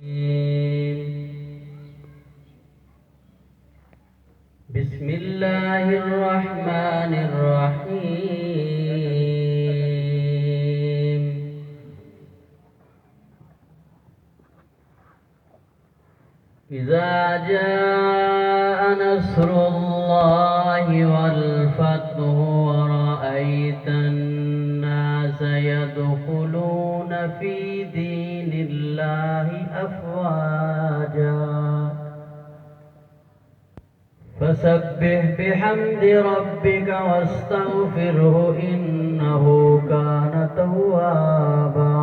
بسم الله الرحمن الرحيم. إذا جاء نصر الله والفتح ورأيت الناس يدخلون في دين الله أفواجا فسبح بحمد ربك واستغفره إنه كان توابا.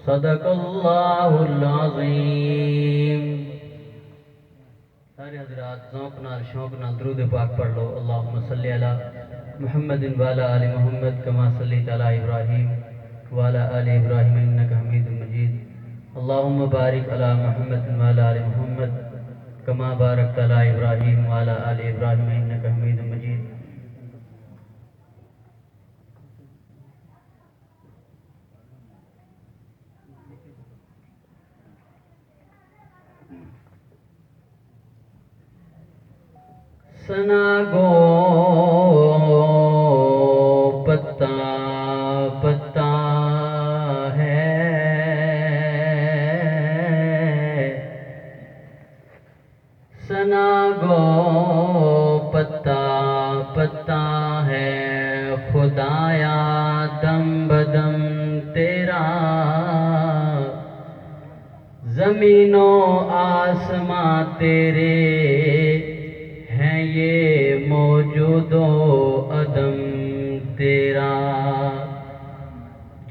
صدق اللہ العظیم. سارے حضرات ذوق نال شوق نال درود پاک پڑھ لو. اللہم صلی علی محمد وعلی آل محمد کما صلیت علی ابراہیم وعلی آل ابراہیم انک حمید مجید. اللہم بارک علی محمد وعلی آل محمد کما بارکت علی ابراہیم وعلی آل ابراہیم انک حمید مجید. سنا گو پتا پتا ہے سنا گو پتا پتا ہے خدایا دم بدم تیرا زمین و آسماں تیرے ہیں یہ موجود و عدم تیرا.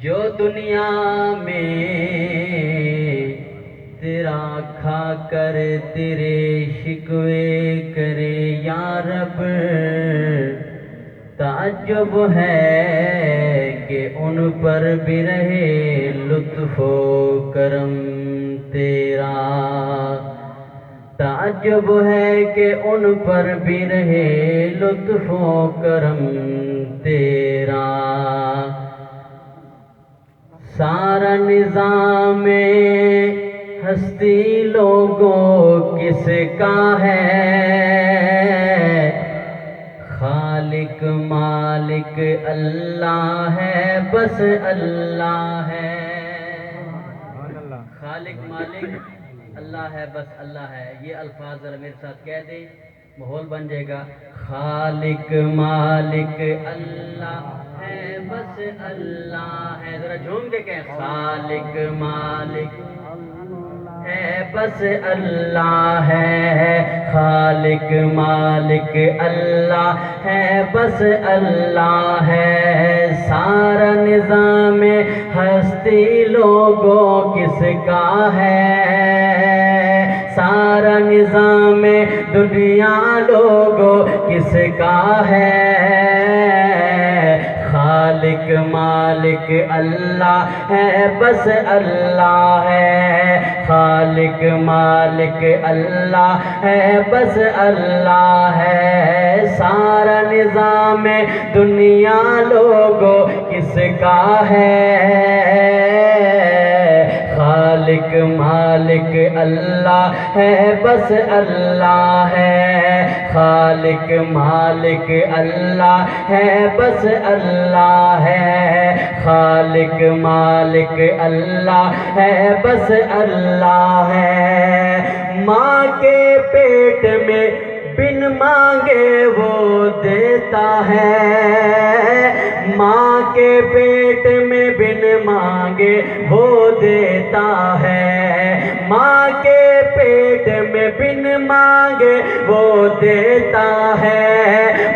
جو دنیا میں تیرا کھا کر تیرے شکوے کرے یا رب تعجب ہے کہ ان پر بھی رہے لطف و کرم تیرا. تعجب ہے کہ ان پر بھی رہے لطف و کرم تیرا. سارا نظام ہستی لوگوں کس کا ہے خالق مالک اللہ ہے بس اللہ ہے. خالق مالک اللہ ہے بس اللہ ہے. یہ الفاظ ذرا میرے ساتھ کہہ دے ماحول بن جائے گا. خالق مالک اللہ ہے بس اللہ ہے. ذرا جھوم کے کہیں خالق مالک ہے بس اللہ ہے. خالق مالک اللہ ہے بس اللہ ہے. سارا نظام ہستی لوگوں کس کا ہے سارا نظام دنیا لوگوں کس کا ہے. خالق مالک اللہ ہے بس اللہ ہے. خالق مالک اللہ ہے بس اللہ ہے. سارا نظام دنیا لوگوں کس کا ہے خالق مالک اللہ ہے بس اللہ ہے. خالق مالک اللہ ہے بس اللہ ہے. خالق مالک اللہ ہے بس اللہ ہے. ماں کے پیٹ میں بن مانگے وہ دیتا ہے. ماں کے پیٹ میں بن مانگے وہ دیتا ہے. ماں کے پیٹ میں بن مانگے وہ دیتا ہے.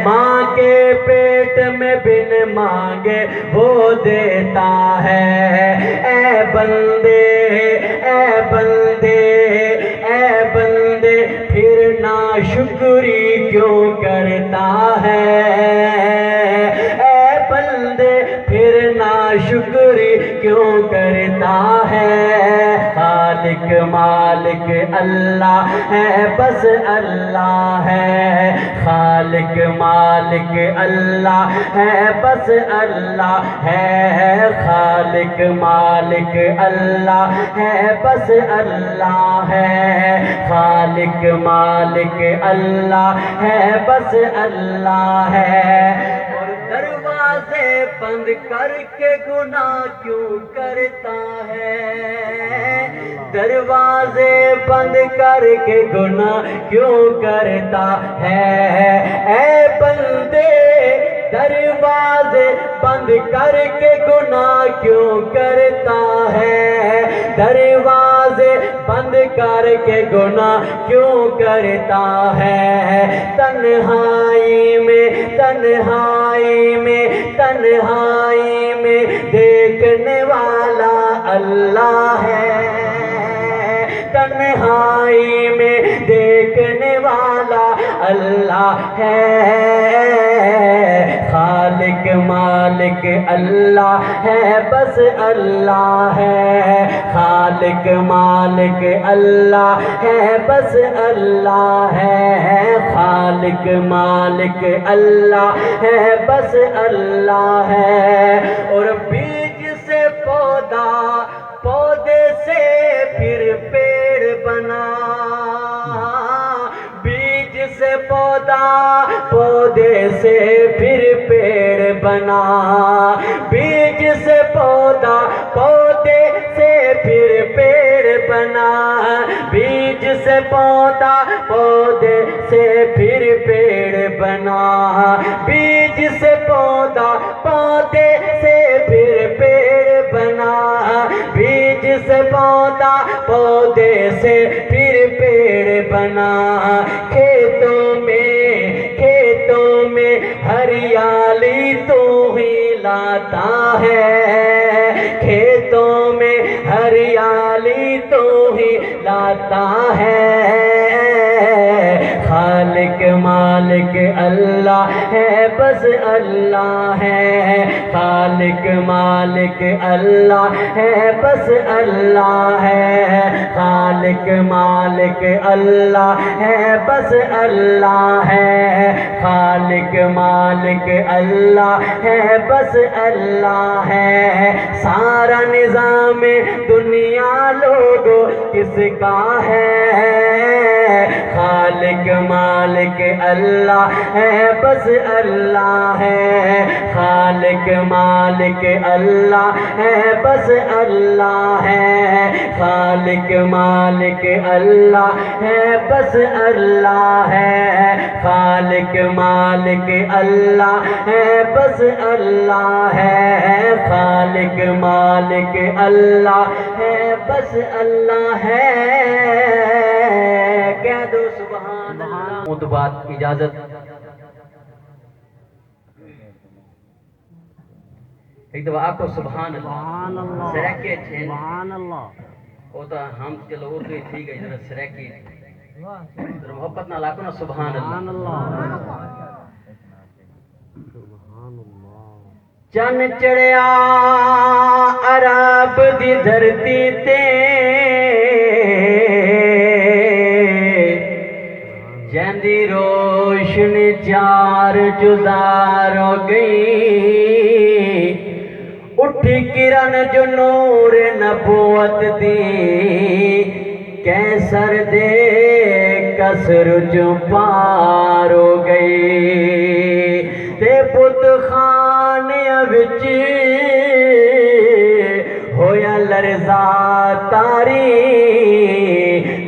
ماں کے پیٹ میں بن مانگے وہ دیتا ہے. اے بندے اے بندے اے بندے پھر ناشکری کیوں کرتا ہے. اے بندے پھر ناشکری کیوں کرتا ہے. خالق خالق مالک اللہ ہے بس اللہ ہے، خالق مالک اللہ ہے بس اللہ ہے، خالق مالک اللہ ہے بس اللہ ہے، خالق مالک اللہ ہے بس اللہ ہے۔ اور دروازے بند کر کے گناہ کیوں کرتا ہے، دروازے بند کر کے گناہ کیوں کرتا ہے، اے بندے دروازے بند کر کے گناہ کیوں کرتا ہے، دروازے بند کر کے گناہ کیوں کرتا ہے، تنہائی میں تنہائی میں تنہائی میں دیکھنے والا اللہ ہے، تنہائی میں دیکھنے والا اللہ ہے، خالق مالک اللہ ہے بس اللہ ہے، خالق مالک اللہ ہے بس اللہ ہے، خالق مالک اللہ ہے بس اللہ ہے۔ اور بیج سے پودا، پودے سے پھر پیڑ بنا، بیج سے پودا، پودے سے پھر پیڑ بنا، بیج سے پودا، پودے سے پھر پیڑ بنا، بیج سے پودا، پودے سے پھر پیڑ بنا، بیج سے پودا، پودے سے پھر پیڑ بنا، بیج سے پودا، پودے سے پھر پیڑ بنا، کھیتوں میں ہریالی تو ہی لاتا ہے، کھیتوں میں ہریالی تو ہی لاتا ہے، خالق مالک اللہ ہے بس اللہ ہے، خالق مالک اللہ ہے بس اللہ ہے، خالق مالک اللہ ہے بس اللہ ہے، خالق مالک اللہ ہے بس اللہ ہے، سارا نظام دنیا لوگوں کس کا ہے، خالق مالک اللہ ہے بس اللہ ہے، خالق مالک اللہ ہے بس اللہ ہے، خالق مالک اللہ ہے بس اللہ ہے، خالق مالک اللہ ہے بس اللہ ہے، خالق مالک اللہ ہے بس اللہ ہے، کہہ دو سبحان اللہ۔ وہ تو بات اجازت ایک دفعہ آپ کو سبحان اللہ سرکے چھین سبحان اللہ وہ تو ہم چلو اردو ٹھیک ہے ذرا سرکی ذرا محبت نہ لاکو نا سبحان اللہ۔ چن چڑھیا عرب دی دھرتی تے جیندی روشن چار جدار ہو گئی، اٹھی کرن جو نور نبوت دی کیسر دے کسر جو پار ہو گئی، تے بت خانیاں وچ ہویا لرزا تاری،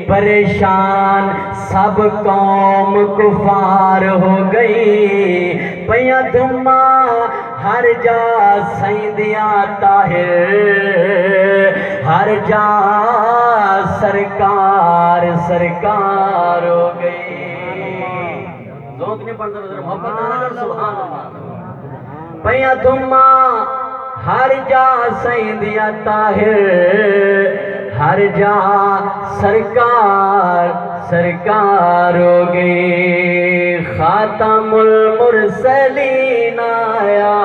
پریشان سب قوم کفار ہو گئی، پیاں دھما ہر جا سیندیاں طاہر، ہر جا سرکار سرکار ہو گئی، ذوق نہیں پڑھتا محبت نہ کر سبحان اللہ، پیاں دھما ہر جا سیندیاں طاہر، ہر جا سرکار سرکار ہو گئی، خاتم المرسلین آیا،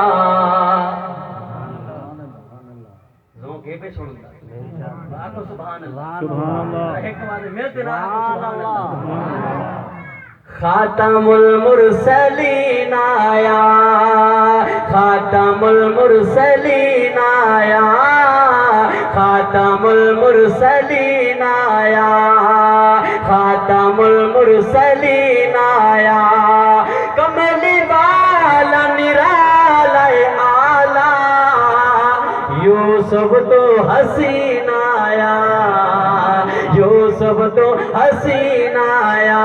ذوق ہے پہ سنتا آکو سبحان اللہ سبحان اللہ ایک بار ملتے نا سبحان اللہ خاتم المرسلین آیا خاتم المرسلین آیا خاتم المرسلین آیا خاتم المرسلین آیا کملی والا نرالے آلہ یوسف تو حسین آیا یوسف تو حسین آیا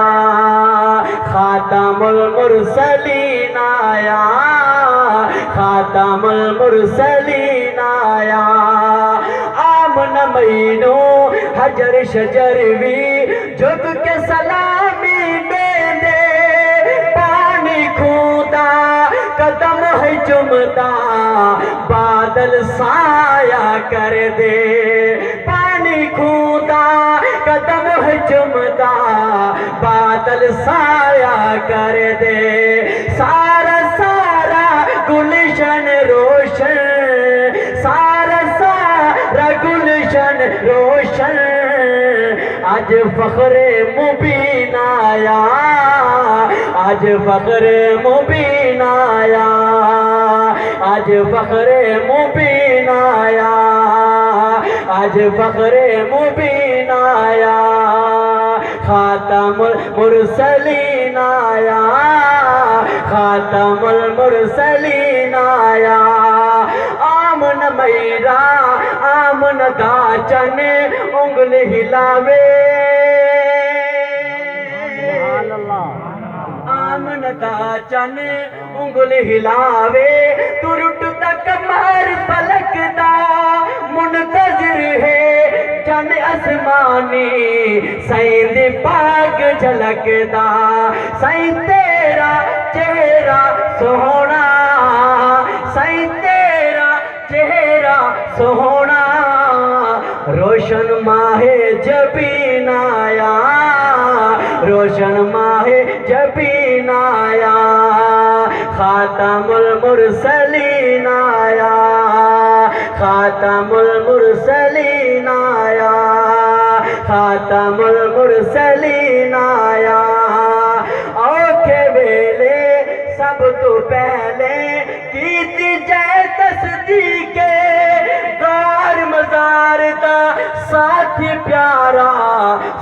خاتم المرسلین آیا خاتم المرسلین آیا آمن مینو حجر شجر بھی جھک کے سلامی دے دے پانی کھودا قدم ہے چمتا بادل سایہ کر دے پانی کھودا قدم ہے چمتا بادل سایہ کر دے سارا سارا گلشن روشن سارا سارا گلشن روشن آج فخر مبین آیا آج فخر مبین آیا آج فخر مبین آیا آج فخر مبین آیا خاتم المرسلین آیا خاتم المرسلین آیا آمن میرا آمن داچن انگل ہلاوے آمن داچن انگل ہلاوے ترٹ تک مر پلک دا منتظر ہے چن اسمانی سائیں دی پاک جھلک دا سائیں تیرا چہرہ سوہنا سائیں تیرا چہرہ سوہنا روشن ماہ جبین آیا روشن ماہ جبین آیا خاتم المرسلین آیا خاتم المرسلین آیا خاتم المرسلین آیا اوکھے ویلے سب تو پہلے کیتی جائے تصدیق غار مزار دا ساتھی پیارا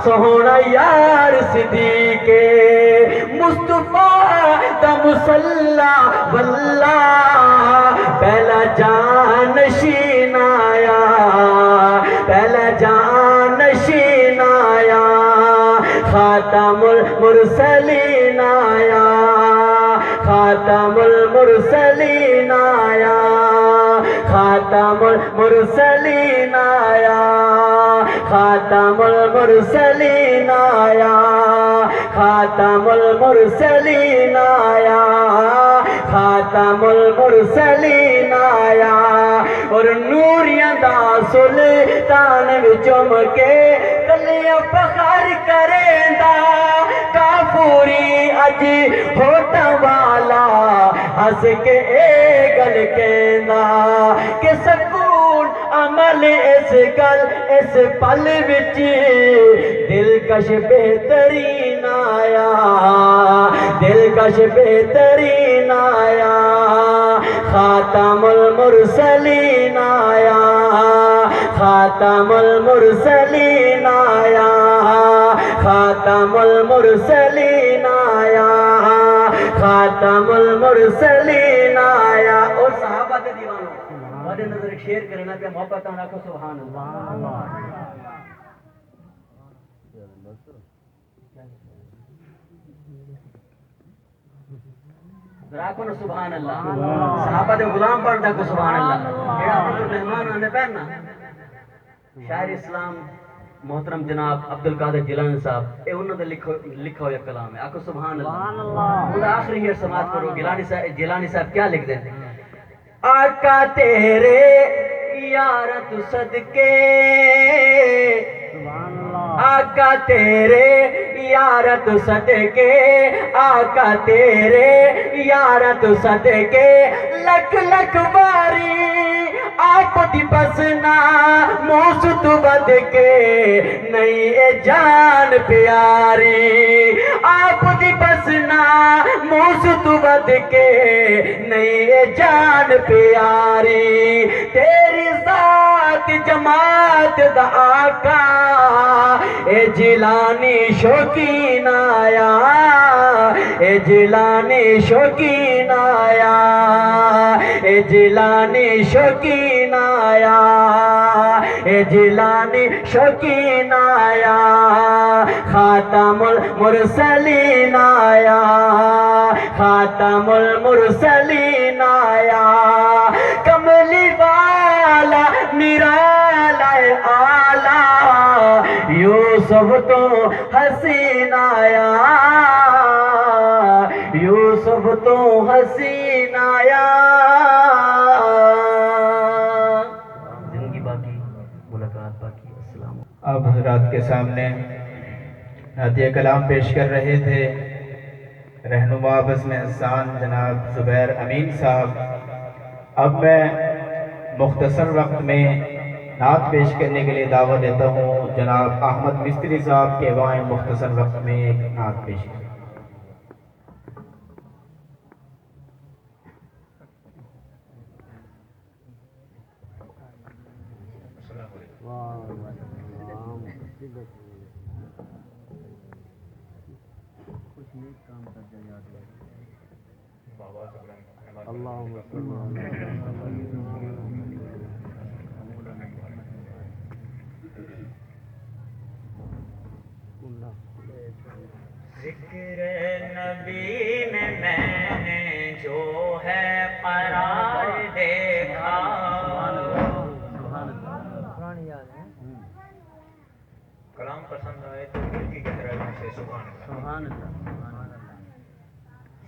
سوہنا یار صدیق مصطفیٰ دا مسلح واللہ پہلا جانشین آیا پہلا جانشین آیا خاتم المرسلین آیا خاتم المرسلین آیا خاتم المرسلین آیا خاتم المرسلین آیا خاتم المرسلین آیا خاتم المرسلین آیا اور نوریاں دا سلطان وچم کے کلیاں فخر کریں دا کافوری اج ہوتا والا ہس کے اے گل کہندا کہ سکون عمل اس گل اس پل وچ دلکش بہترین آیا دلکش بہترین آیا خاتم المرسلین آیا خاتم المرسلین آیا خاتم المرسلین آیا خاتم المرسلین آیا اور صحابہ کے دیوانوں وعدے نظر ایک شیر کرنا پہ محبت آنا کو سبحان اللہ راکو نا سبحان اللہ صحابہ دے غلام پڑھتا کو سبحان اللہ ایڑا پر مہمان آنے پہننا شاعر اسلام محترم جناب عبدالقادر جیلانی صاحب اے انہوں نے لکھا ہویا کلام ہے آکو سبحان اللہ خدا آخری ہی سماعت کرو جیلانی صاحب کیا لکھ دیں آقا تیرے یارت صدقے آقا تیرے یارت صدقے آقا تیرے یارت صدقے لکھ لکھ باری آپ دی بسنا موسط بد کے نہیں اے جان پیاری آپ دی بسنا موسط بد کے نہیں اے جان پیاری تیری ذات جماعت دا آقا اے جیلانی شوقین آیا اے جیلانی شوقین آیا اے جیلانی شوقین آیا اے جیلانی شوقین آیا خاتم المرسلین آیا خاتم المرسلین آیا کملی والا نرالا آلہ یوسف تو حسین آیا یوسف تو حسین آیا زندگی باقی ملاقات باقی السلام آپ حضرات کے سامنے نعتیہ کلام پیش کر رہے تھے رہنما بزم احسان جناب زبیر امین صاحب اب میں مختصر وقت میں نعت پیش کرنے کے لیے دعوت دیتا ہوں جناب احمد مستری صاحب کے وائیں مختصر وقت میں ایک نعت پیش کریں ذکر نبی میں نے جو ہے قرار دیکھا کلام پسند آئے تو دل کی گہرائی سے سبحان اللہ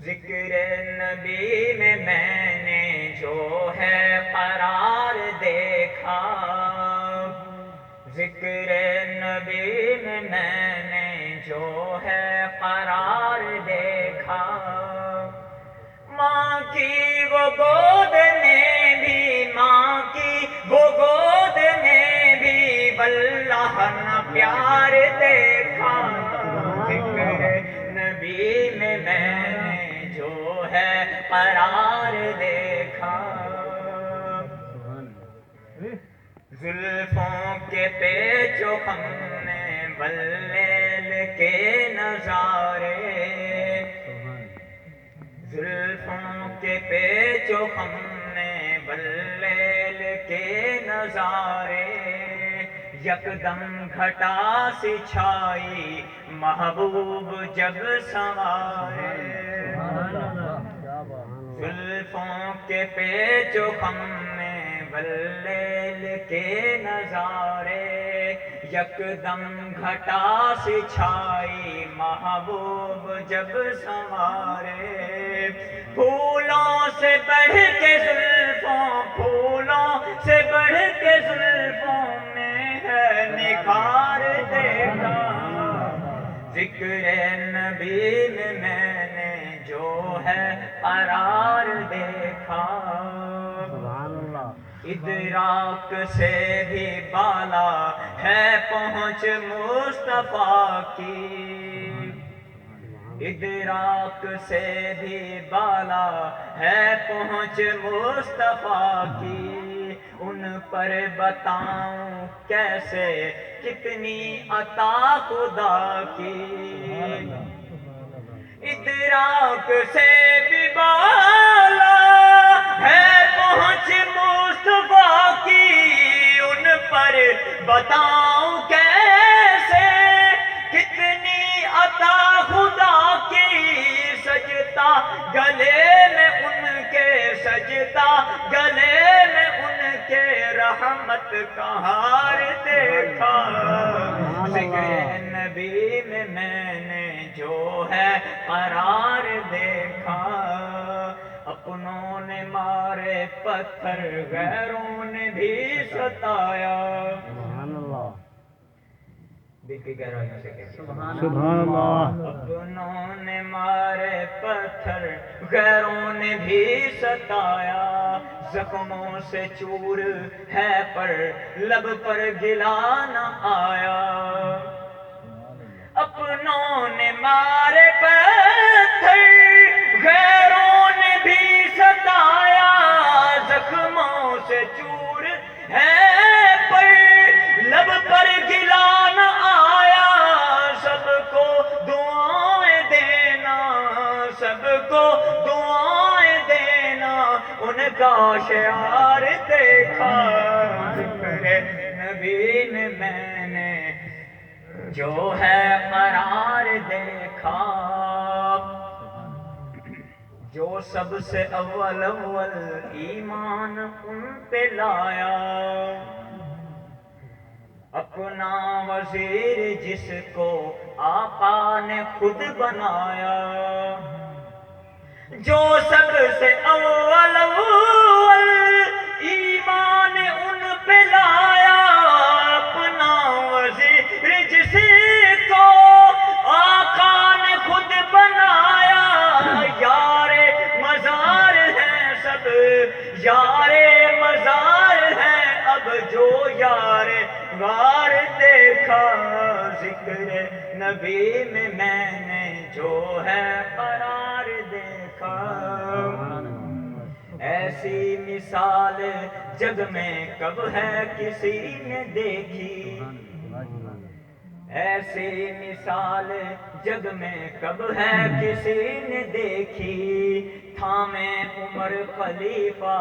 ذکر نبی میں نے جو ہے قرار دیکھا ذکر نبی میں نے جو ہے قرار دیکھا ماں کی وہ گود نے بھی ماں کی وہ گود نے بھی واللہ نہ پیار دیکھا ذکر نبی میں نے جو ہے قرار دیکھا زلفوں کے پیچ و خم نے واللیل کے نظارے زلفوں کے پیچ و خم نے واللیل کے نظارے یکدم گھٹا سی چھائی محبوب جب سنوارے زلفوں کے پیچ و خم نے واللیل کے نظارے یکدم گھٹا سی چھائی محبوب جب سنوارے پھولوں سے بڑھ کے زلفوں پھولوں سے بڑھ کے زلفوں میں ہے نکھار دیکھا ذکر نبی میں نے جو ہے قرار دیکھا ادراک سے بھی بالا ہے پہنچ مصطفیٰ کی ادراک سے بھی بالا ہے پہنچ مصطفیٰ کی ان پر بتاؤں کیسے کتنی عطا خدا کی ادراک سے بھی بالا ہے پہنچ مصطفیٰ کی ان پر بتاؤں کیسے کتنی عطا خدا کی سجدہ گلے میں ان کے سجدہ گلے میں ان کے رحمت کا ہار دیکھا ذکر نبی میں نے جو ہے قرار دیکھا اپنوں نے مارے پتھر غیروں نے بھی ستایا دل کی گہرائیوں سے کہتے ہیں سبحان اللہ اپنوں نے مارے پتھر غیروں نے بھی ستایا زخموں سے چور ہے پر لب پر گلا نہ آیا، اپنوں نے مارے پتھر غیروں نے بھی ستایا، زخموں سے چور ہے پر لب پر گلا نہ آیا، سب کو دعائیں دینا، سب کو دعائیں دینا، ان کا شعار دیکھا، ذکر نبی میں نے جو ہے قرار دیکھا، جو سب سے اول ایمان ان پہ لایا، اپنا وزیر جس کو آقا نے خود بنایا، جو سب سے اول ایمان ان پہ لایا، اپنا وزیر جس کو آقا نے خود بنایا، یار مزار ہیں سب، یار مزار ہیں اب جو یار غار دیکھا، ذکر نبی میں نے جو ہے قرار دیکھا، ایسی مثال جگ میں کب ہے کسی نے دیکھی، ایسی مثال جگ میں کب ہے کسی نے دیکھی، تھامے عمر خلیفہ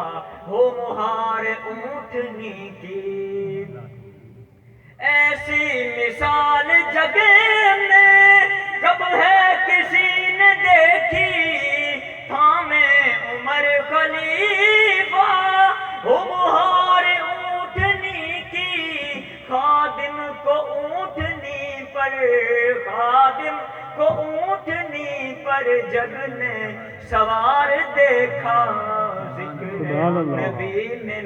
ہو مہار اونٹنی کی، ایسی مثال جگ میں کب ہے کسی نے دیکھی، تھامے عمر خلیفہ ہو مہار اونٹنی کی، خادم کو اونٹنی پر، خادم کو اونٹنی پر جگ نے سوار دیکھا، ذکر نبی میں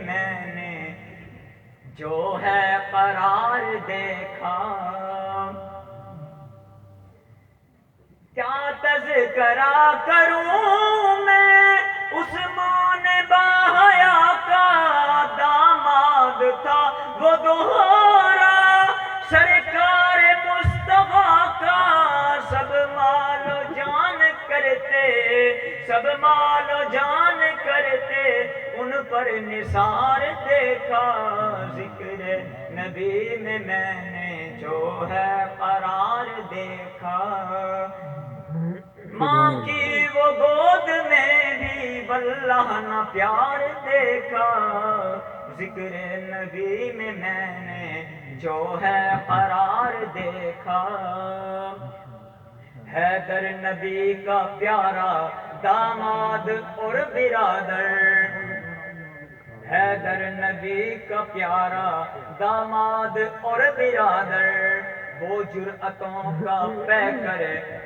نے جو ہے قرار دیکھا، کیا تذکرہ کروں میں عثمان باحیا کا، داماد تھا وہ دوہرا سرکار مصطفیٰ کا، سب مال و جان کرتے، سب مال و جان کرتے، ان پر نثار دیکھا، ذکر نبی میں نے جو ہے قرار دیکھا، ماں کی وہ گود میں بھی واللہ نہ پیار دیکھا، ذکر نبی میں نے جو ہے قرار دیکھا، حیدر نبی کا پیارا داماد اور برادر، حیدر نبی کا پیارا داماد اور برادر، وہ جرأتوں کا پیکر،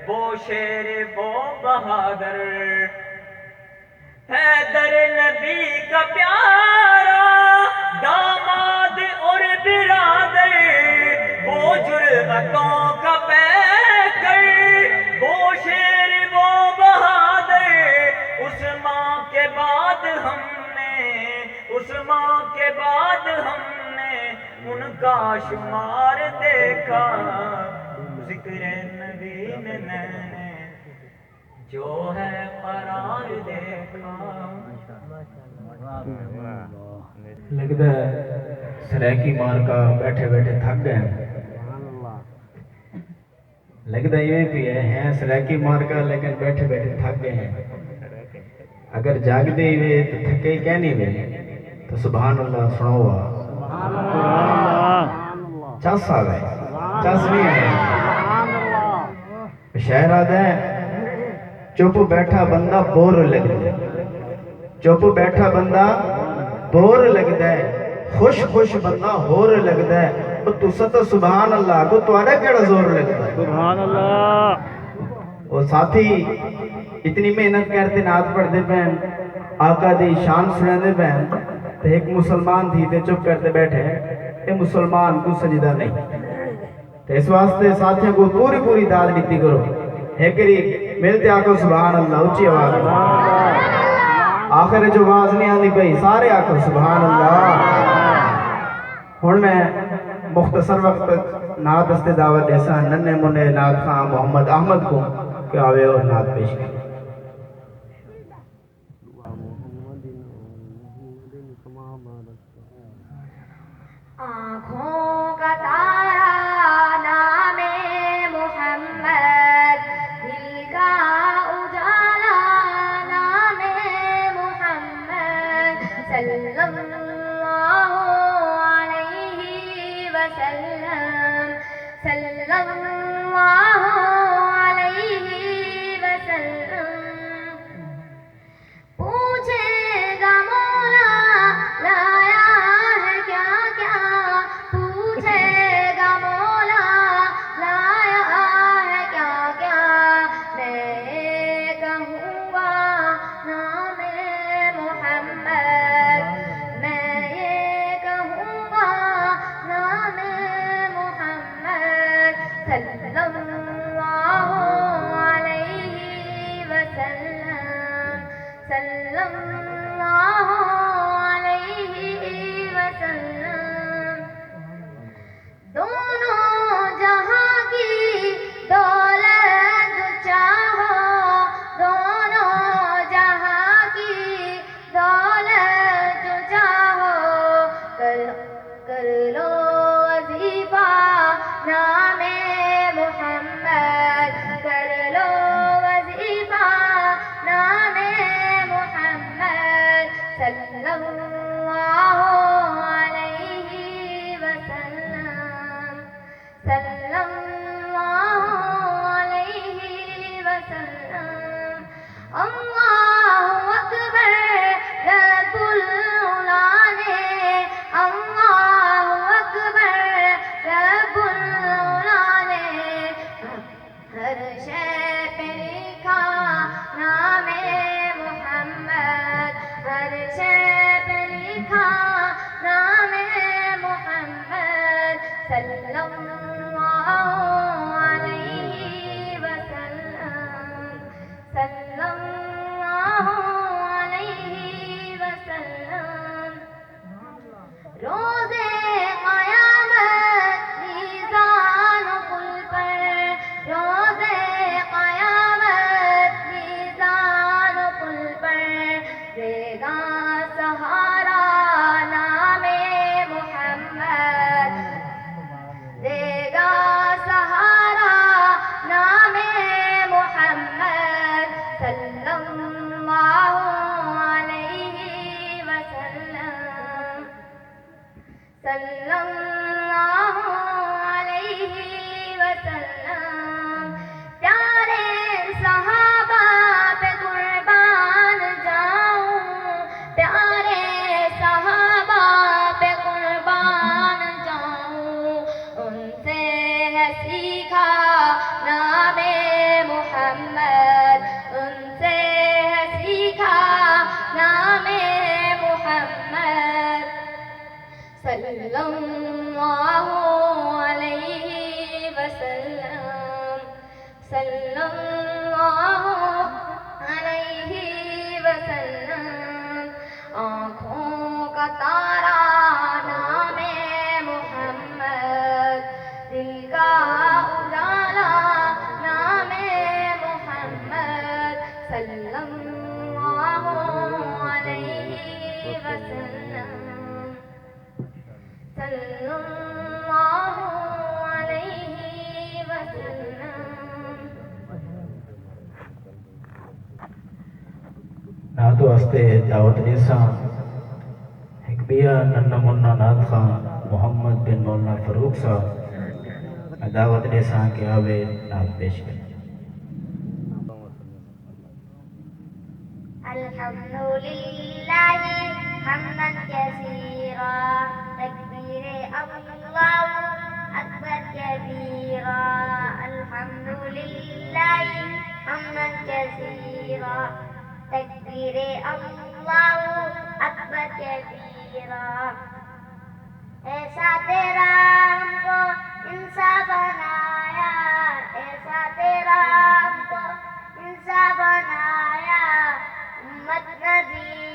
وہ شیر وہ بہادر، حیدر نبی کا پیارا داماد اور برادر، وہ جرأتوں کا پیکر، وہ شیر وہ بہادر، اس ماں کے بعد ہم نے، اس ماں کے بعد ہم نے ان کا شمار دیکھا، ذکر نبی میں نے جو ہے قرار دیکھا۔ لگتا ہے سریکی مار کا بیٹھے بیٹھے تھک گئے، لگتا یہ بھی ہے سریکی مار کا لیکن بیٹھے بیٹھے تھک گئے ہیں، اگر جاگ دے ہوئے تو تھکے ہی کہنی ہوئے تو سبحان اللہ سنو ہوا، چس آ گئے، چس نہیں ہے، شہر آدھا ہے چپ بیٹھا بندہ بور لگتا ہے، چپ بیٹھا بندہ بور لگتا ہے، خوش خوش بندہ ہور لگتا ہے، تو ست سبحان اللہ کو تمہارا کیڑا زور لگتا ہے، سبحان اللہ۔ وہ ساتھی اتنی محنت کرتے نعت پڑھتے پہن آقا دی شان سنانے پہن، تو ایک مسلمان تھی تے چپ کرتے بیٹھے، اے مسلمان کو سجدہ نہیں، تو اس واسطے ساتھیوں کو پوری پوری داد لیتی کرو، ایک کری ملتے آقا سبحان اللہ اچھی آواز، آخر جو آواز نہیں آتی پئی سارے آخر سبحان اللہ. ہن میں مختصر وقت نعت دستے دعوت دیسا ننے منے نعت خان محمد احمد کو کہ آوے اور نعت پیش کریں. آنکھوں کا تارا نام محمد، دل کا اجالا نام محمد، صلی اللہ علیہ وسلم، صلی اللہ علیہ وسلم. پوچھے گا مولا لایا ہے کیا کیا، پوچھے گا مولا لایا ہے کیا کیا، میں کہوں گا نام محمد، میں یہ کہوں گا نام محمد، صلی اللہ علیہ وسلم، صلی اللہ علیہ وسلم. دونوں جہاں کی دولت چاہو، دونوں جہاں کی دولت جو چاہو، کر لو وظیفہ نام محمد، کر لو وظیفہ نام محمد، صلی اللہ علیہ وسلم، صلی اللہ علیہ وسلم. اللہ اکبر رب العلا نے، اللہ اکبر رب العلا نے، ہر شے پہ لکھا نام محمد، ہر شے پہ لکھا نام محمد، صلی اللہ علیہ وسلم، صلی اللہ علیہ وسلم. روزے قیامت میزان کل پر، روزے قیامت میزان کل پر، دے گا سہارا نام محمد، دے گا سہارا نام محمد، صلی اللہ علیہ وسلم، صلی اللہ علیہ وسلم. پیارے صحابہ پہ قربان جاؤں، پیارے صحابہ پہ قربان جاؤں، ان سے ہے سیکھا نام محمد، ان سے ہے سیکھا نام محمد، صلی اللہ علیہ وسلم، صلی اللہ علیہ وسلم. آنکھوں کا تارا نام محمد، دل کا اجالا نام محمد، صلی اللہ علیہ وسلم، صلی اللہ علیہ وسلم. نعت واسطے دعوت دیسا ایک بیا ننا منا نعت خان محمد بن مولانا فاروق صاحب میں دعوت دیسا کہ آوے نعت پیش کریں. الحمد للہ حمدا کثیرا، تکبیر اللہ اکبر کبیرا. الحمد للہ حمدا کثیرا، تکبیر اللہ اکبر کبیرا. ایسا تیرا ہم کو انصاف بنایا، ایسا تیرا ہم کو انصاف بنایا، امت نبی